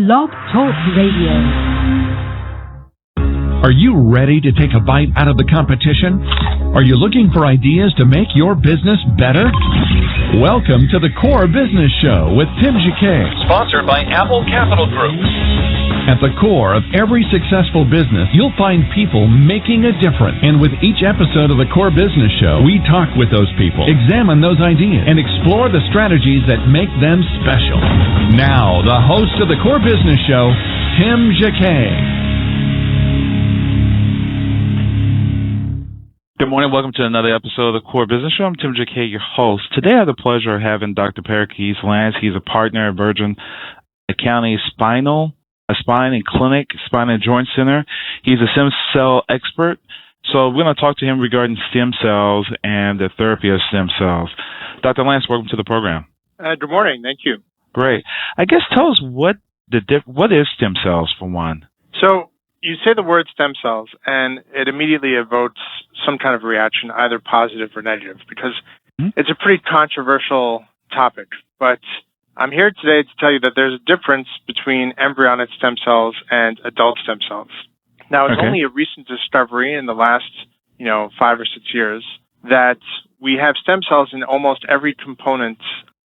Blog Talk Radio. Are you ready to take a bite out of the competition? Are you looking for ideas to make your business better? Welcome to the Core Business Show with Tim Jacquet, sponsored by Apple Capital Group. At the core of every successful business, you'll find people making a difference. And with each episode of the Core Business Show, we talk with those people, examine those ideas, and explore the strategies that make them special. Now, the host of the Core Business Show, Tim Jacquet. Good morning. Welcome to another episode of the Core Business Show. I'm Tim Jacquet, your host. Today I have the pleasure of having Dr. Pericles Lantz. He's a partner at Virgin County Spine and Joint Center. He's a stem cell expert. So we're going to talk to him regarding stem cells and the therapy of stem cells. Dr. Lantz, welcome to the program. Good morning. Thank you. Great. I guess tell us what is stem cells, for one? So you say the word stem cells, and it immediately evokes some kind of reaction, either positive or negative, because it's a pretty controversial topic. But I'm here today to tell you that there's a difference between embryonic stem cells and adult stem cells. Now, it's only a recent discovery in the last, 5 or 6 years that we have stem cells in almost every component,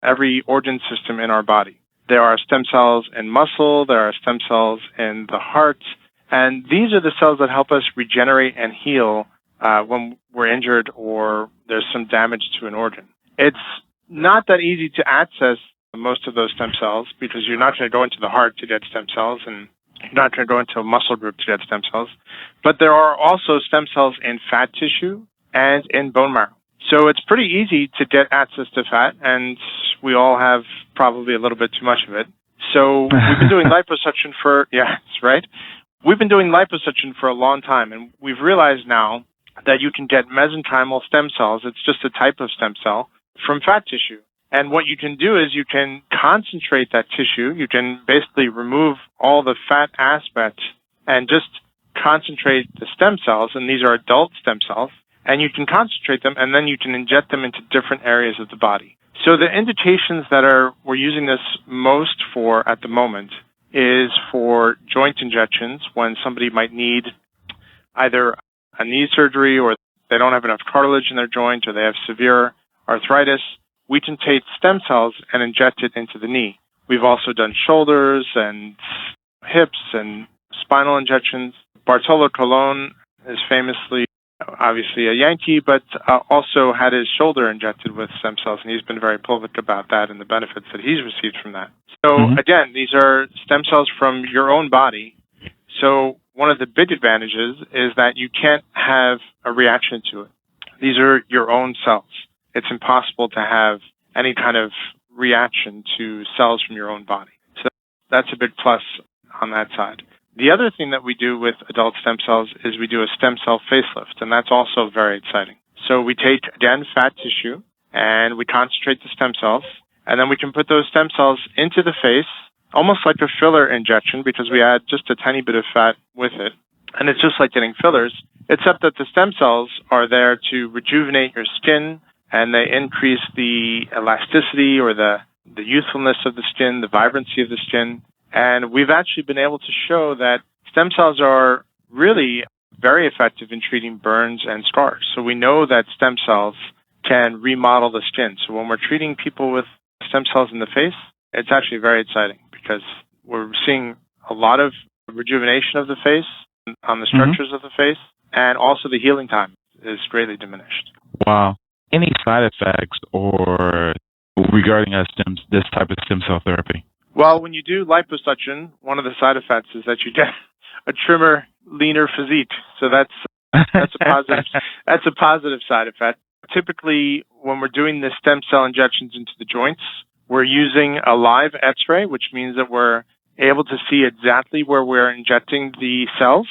every organ system in our body. There are stem cells in muscle, there are stem cells in the heart, and these are the cells that help us regenerate and heal when we're injured or there's some damage to an organ. It's not that easy to access most of those stem cells because you're not going to go into the heart to get stem cells and you're not going to go into a muscle group to get stem cells. But there are also stem cells in fat tissue and in bone marrow. So it's pretty easy to get access to fat, and we all have probably a little bit too much of it. So we've been doing liposuction We've been doing liposuction for a long time, and we've realized now that you can get mesenchymal stem cells. It's just a type of stem cell from fat tissue. And what you can do is you can concentrate that tissue. You can basically remove all the fat aspect and just concentrate the stem cells, and these are adult stem cells, and you can concentrate them, and then you can inject them into different areas of the body. So the indications that we're using this most for at the moment is for joint injections when somebody might need either a knee surgery or they don't have enough cartilage in their joint or they have severe arthritis. We can take stem cells and inject it into the knee. We've also done shoulders and hips and spinal injections. Bartolo Colon is famously, obviously, a Yankee, but also had his shoulder injected with stem cells, and he's been very public about that and the benefits that he's received from that. So, again, these are stem cells from your own body. So one of the big advantages is that you can't have a reaction to it. These are your own cells. It's impossible to have any kind of reaction to cells from your own body. So that's a big plus on that side. The other thing that we do with adult stem cells is we do a stem cell facelift, and that's also very exciting. So we take, again, fat tissue, and we concentrate the stem cells, and then we can put those stem cells into the face, almost like a filler injection because we add just a tiny bit of fat with it. And it's just like getting fillers, except that the stem cells are there to rejuvenate your skin, and they increase the elasticity or the youthfulness of the skin, the vibrancy of the skin. And we've actually been able to show that stem cells are really very effective in treating burns and scars. So we know that stem cells can remodel the skin. So when we're treating people with stem cells in the face, it's actually very exciting because we're seeing a lot of rejuvenation of the face on the structures of the face, and also the healing time is greatly diminished. Wow. Any side effects or regarding this type of stem cell therapy? Well, when you do liposuction, one of the side effects is that you get a trimmer, leaner physique. So that's a positive. That's a positive side effect. Typically, when we're doing the stem cell injections into the joints, we're using a live X-ray, which means that we're able to see exactly where we're injecting the cells.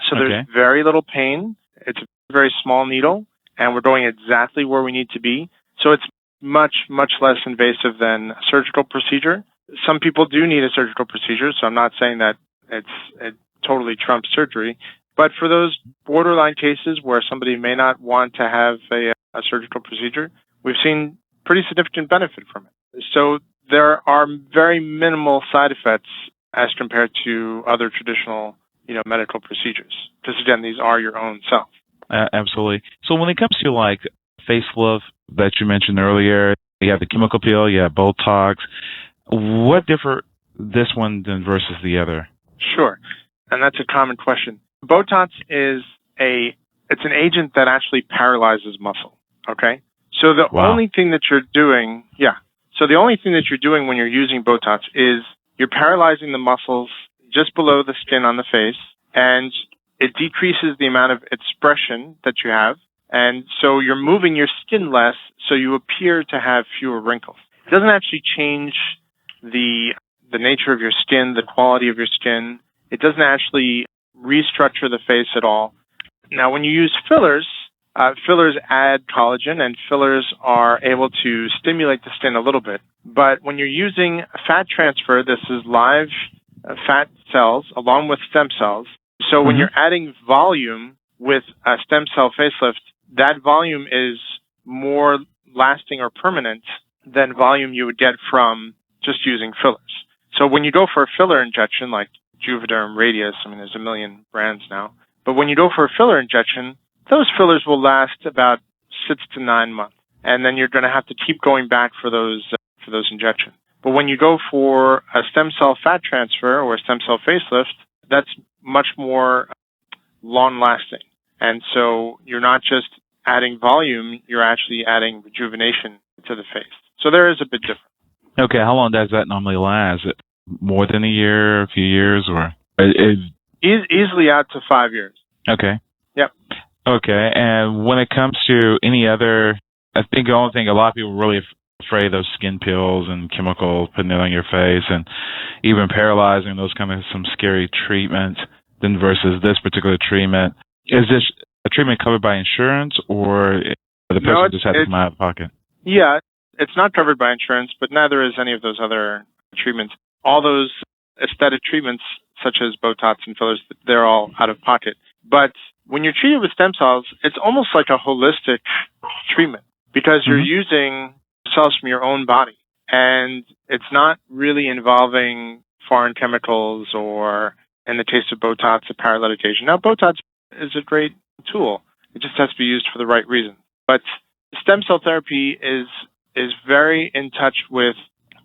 So there's very little pain. It's a very small needle, and we're going exactly where we need to be. So it's much, much less invasive than a surgical procedure. Some people do need a surgical procedure, so I'm not saying that it totally trumps surgery. But for those borderline cases where somebody may not want to have a surgical procedure, we've seen pretty significant benefit from it. So there are very minimal side effects as compared to other traditional, medical procedures. Because again, these are your own cells. Absolutely. So when it comes to like facelift that you mentioned earlier, you have the chemical peel, you have Botox. What differ this one than versus the other? Sure, and that's a common question. Botox is it's an agent that actually paralyzes muscle. Okay, so the only thing that you're doing, So the only thing that you're doing when you're using Botox is you're paralyzing the muscles just below the skin on the face, and it decreases the amount of expression that you have, and so you're moving your skin less, so you appear to have fewer wrinkles. It doesn't actually change the nature of your skin, the quality of your skin. It doesn't actually restructure the face at all. Now, when you use fillers, fillers add collagen, and fillers are able to stimulate the skin a little bit. But when you're using fat transfer, this is live fat cells along with stem cells. So when you're adding volume with a stem cell facelift, that volume is more lasting or permanent than volume you would get from just using fillers. So when you go for a filler injection like Juvederm, Radius, there's a million brands now, but when you go for a filler injection, those fillers will last about 6 to 9 months, and then you're going to have to keep going back for those injections. But when you go for a stem cell fat transfer or a stem cell facelift, that's much more long-lasting. And so you're not just adding volume, you're actually adding rejuvenation to the face. So there is a bit different. Okay, how long does that normally last? Is it more than a year, a few years, or? Easily out to 5 years. Okay. Yep. Okay, and when it comes to any other, I think the only thing a lot of people are really afraid of those skin peels and chemicals, putting it on your face, and even paralyzing, those kind of some scary treatments, then versus this particular treatment. Is this a treatment covered by insurance, or the person just had to come out of pocket? Yeah, it's not covered by insurance, but neither is any of those other treatments. All those aesthetic treatments, such as Botox and fillers, they're all out of pocket. But when you're treated with stem cells, it's almost like a holistic treatment because you're using cells from your own body. And it's not really involving foreign chemicals or, in the case of Botox, a paralytic agent. Now, Botox is a great tool. It just has to be used for the right reason. But stem cell therapy is very in touch with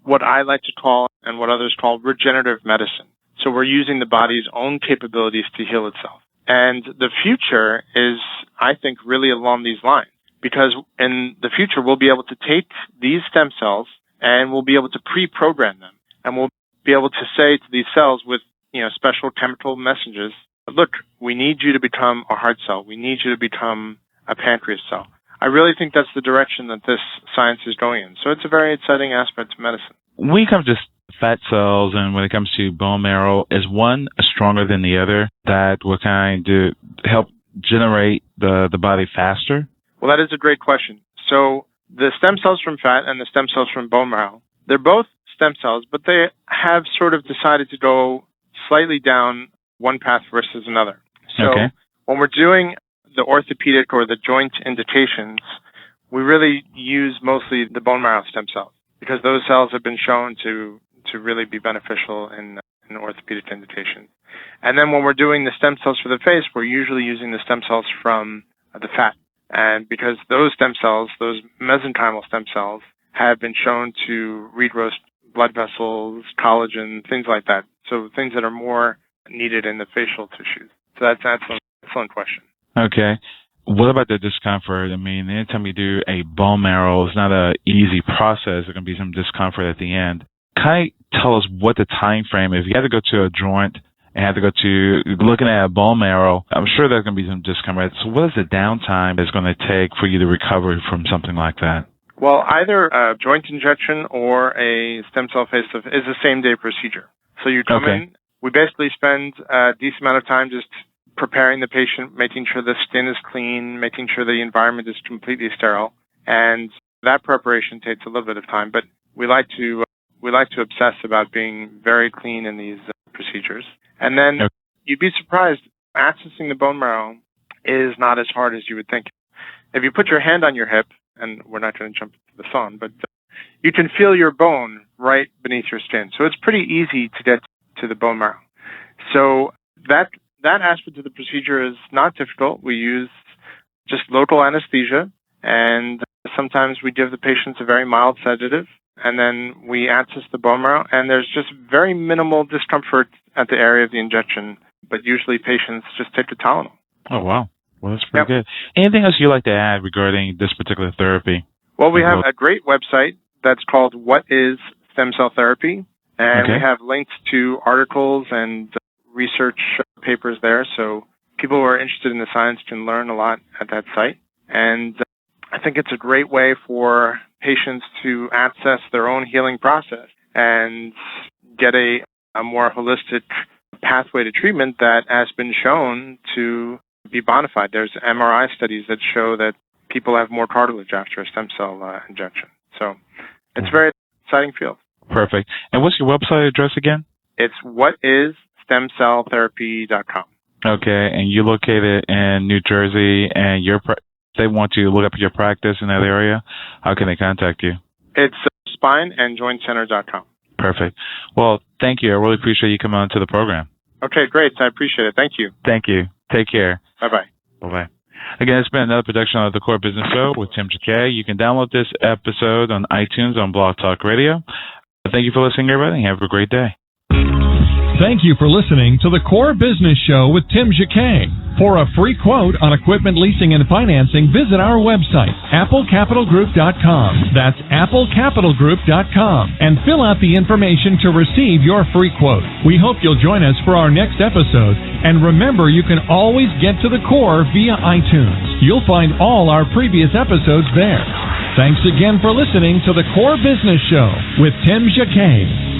what I like to call and what others call regenerative medicine. So we're using the body's own capabilities to heal itself. And the future is, I think, really along these lines, because in the future, we'll be able to take these stem cells and we'll be able to pre-program them. And we'll be able to say to these cells with, special chemical messages, look, we need you to become a heart cell. We need you to become a pancreas cell. I really think that's the direction that this science is going in. So it's a very exciting aspect of medicine. When it comes to fat cells and when it comes to bone marrow, is one stronger than the other that will kind of help generate the body faster? Well, that is a great question. So the stem cells from fat and the stem cells from bone marrow, they're both stem cells, but they have sort of decided to go slightly down one path versus another. So when we're doing the orthopedic or the joint indications, we really use mostly the bone marrow stem cells because those cells have been shown to really be beneficial in orthopedic indications. And then when we're doing the stem cells for the face, we're usually using the stem cells from the fat. And because those stem cells, those mesenchymal stem cells, have been shown to regrow blood vessels, collagen, things like that. So things that are more needed in the facial tissues. So that's an excellent question. Okay. What about the discomfort? Anytime you do a bone marrow, it's not an easy process. There's going to be some discomfort at the end. Can you tell us what the time frame is? If you had to go to a joint and have to go to looking at a bone marrow, I'm sure there's going to be some discomfort. So what is the downtime it's going to take for you to recover from something like that? Well, either a joint injection or a stem cell facelift is a same-day procedure. So you come in, we basically spend a decent amount of time just preparing the patient, making sure the skin is clean, making sure the environment is completely sterile. And that preparation takes a little bit of time, but we like to obsess about being very clean in these procedures. And then you'd be surprised, accessing the bone marrow is not as hard as you would think. If you put your hand on your hip, and we're not going to jump into the phone, but you can feel your bone right beneath your skin. So it's pretty easy to get to the bone marrow. So that aspect of the procedure is not difficult. We use just local anesthesia, and sometimes we give the patients a very mild sedative, and then we access the bone marrow, and there's just very minimal discomfort at the area of the injection, but usually patients just take the Tylenol. Oh, wow. Well, that's pretty good. Anything else you'd like to add regarding this particular therapy? Well, we have a great website that's called What is Stem Cell Therapy, and we have links to articles and research papers there, so people who are interested in the science can learn a lot at that site. And I think it's a great way for patients to access their own healing process and get a more holistic pathway to treatment that has been shown to be bona fide. There's MRI studies that show that people have more cartilage after a stem cell injection. So it's a very exciting field. Perfect. And what's your website address again? It's whatisStemCellTherapy.com. Okay, and you're located in New Jersey, and they want to look up your practice in that area. How can they contact you? It's spineandjointcenter.com. Perfect. Well, thank you. I really appreciate you coming on to the program. Okay, great. I appreciate it. Thank you. Thank you. Take care. Bye-bye. Bye-bye. Again, it's been another production of the Core Business Show with Tim Jacquet. You can download this episode on iTunes on Blog Talk Radio. Thank you for listening, everybody. Have a great day. Thank you for listening to the Core Business Show with Tim Jacquet. For a free quote on equipment leasing and financing, visit our website, applecapitalgroup.com. That's applecapitalgroup.com. And fill out the information to receive your free quote. We hope you'll join us for our next episode. And remember, you can always get to the Core via iTunes. You'll find all our previous episodes there. Thanks again for listening to the Core Business Show with Tim Jacquet.